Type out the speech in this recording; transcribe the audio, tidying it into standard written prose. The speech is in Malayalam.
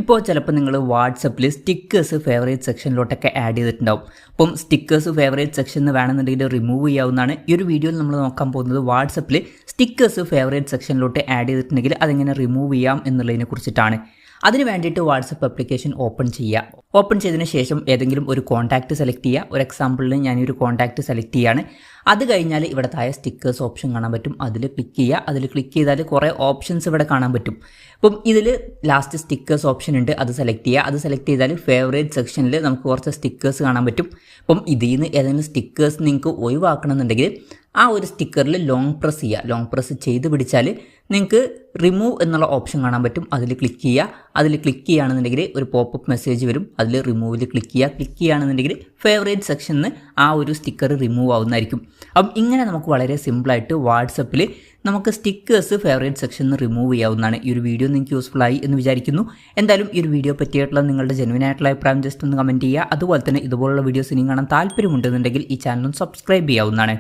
ഇപ്പോൾ ചിലപ്പോൾ നിങ്ങൾ വാട്സപ്പിൽ സ്റ്റിക്കേഴ്സ് ഫേവറേറ്റ് സെക്ഷനിലോട്ടൊക്കെ ആഡ് ചെയ്തിട്ടുണ്ടാവും. അപ്പം സ്റ്റിക്കേഴ്സ് ഫേവറേറ്റ് സെക്ഷനിൽ വേണമെന്നുണ്ടെങ്കിൽ റിമൂവ് ചെയ്യാവുന്നതാണ്. ഈ ഒരു വീഡിയോയിൽ നമ്മൾ നോക്കാൻ പോകുന്നത് വാട്സപ്പിൽ സ്റ്റിക്കേഴ്സ് ഫേവറേറ്റ് സെക്ഷനിലോട്ട് ആഡ് ചെയ്തിട്ടുണ്ടെങ്കിൽ അതെങ്ങനെ റിമൂവ് ചെയ്യാം എന്നുള്ളതിനെ കുറിച്ചിട്ടാണ്. അതിന് വേണ്ടിയിട്ട് വാട്സപ്പ് ആപ്ലിക്കേഷൻ ഓപ്പൺ ചെയ്യുക. ഓപ്പൺ ചെയ്തതിന് ശേഷം ഏതെങ്കിലും ഒരു കോൺടാക്റ്റ് സെലക്ട് ചെയ്യുക. ഒരു എക്സാമ്പിളിന് ഞാനൊരു കോൺടാക്റ്റ് സെലക്ട് ചെയ്യുകയാണ്. അത് കഴിഞ്ഞാൽ ഇവിടെ താഴെ സ്റ്റിക്കേഴ്സ് ഓപ്ഷൻ കാണാൻ പറ്റും. അതിൽ ക്ലിക്ക് ചെയ്യുക. അതിൽ ക്ലിക്ക് ചെയ്താൽ കുറേ ഓപ്ഷൻസ് ഇവിടെ കാണാൻ പറ്റും. അപ്പം ഇതിൽ ലാസ്റ്റ് സ്റ്റിക്കേഴ്സ് ഓപ്ഷൻ ഉണ്ട്, അത് സെലക്ട് ചെയ്യുക. അത് സെലക്ട് ചെയ്താൽ ഫേവറേറ്റ് സെക്ഷനിൽ നമുക്ക് കുറച്ച് സ്റ്റിക്കേഴ്സ് കാണാൻ പറ്റും. അപ്പം ഇതിൽ നിന്ന് ഏതെങ്കിലും സ്റ്റിക്കേഴ്സ് നിങ്ങൾക്ക് ഒഴിവാക്കണമെന്നുണ്ടെങ്കിൽ ആ ഒരു സ്റ്റിക്കറിൽ ലോങ് പ്രസ് ചെയ്യുക. ലോങ് പ്രസ് ചെയ്ത് പിടിച്ചാൽ നിങ്ങൾക്ക് റിമൂവ് എന്നുള്ള ഓപ്ഷൻ കാണാൻ പറ്റും. അതിൽ ക്ലിക്ക് ചെയ്യുക. അതിൽ ക്ലിക്ക് ചെയ്യുകയാണെന്നുണ്ടെങ്കിൽ ഒരു പോപ്പപ്പ് മെസ്സേജ് വരും. അതിൽ റിമൂവിൽ ക്ലിക്ക് ചെയ്യുക. ക്ലിക്ക് ചെയ്യുകയാണെന്നുണ്ടെങ്കിൽ ഫേവറേറ്റ് സെക്ഷനിൽ നിന്ന് ആ ഒരു സ്റ്റിക്കർ റിമൂവ് ആവുന്നതായിരിക്കും. അപ്പം ഇങ്ങനെ നമുക്ക് വളരെ സിമ്പിളായിട്ട് വാട്സപ്പിൽ നമുക്ക് സ്റ്റിക്കേഴ്സ് ഫേവറേറ്റ് സെക്ഷനിൽ നിന്ന് റിമൂവ് ചെയ്യാവുന്നതാണ്. ഈ ഒരു വീഡിയോ നിങ്ങൾക്ക് യൂസ്ഫുൾ ആയി എന്ന് വിചാരിക്കുന്നു. എന്തായാലും ഈ ഒരു വീഡിയോ പറ്റിയിട്ടുള്ള നിങ്ങളുടെ ജെനുവിൻ ആയിട്ടുള്ള അഭിപ്രായം ജസ്റ്റ് ഒന്ന് കമൻറ്റ് ചെയ്യുക. അതുപോലെ തന്നെ ഇതുപോലുള്ള വീഡിയോസ് ഇനി കാണാൻ താല്പര്യമുണ്ടെന്നുണ്ടെങ്കിൽ ഈ ചാനൽ സബ്സ്ക്രൈബ് ചെയ്യാവുന്നതാണ്.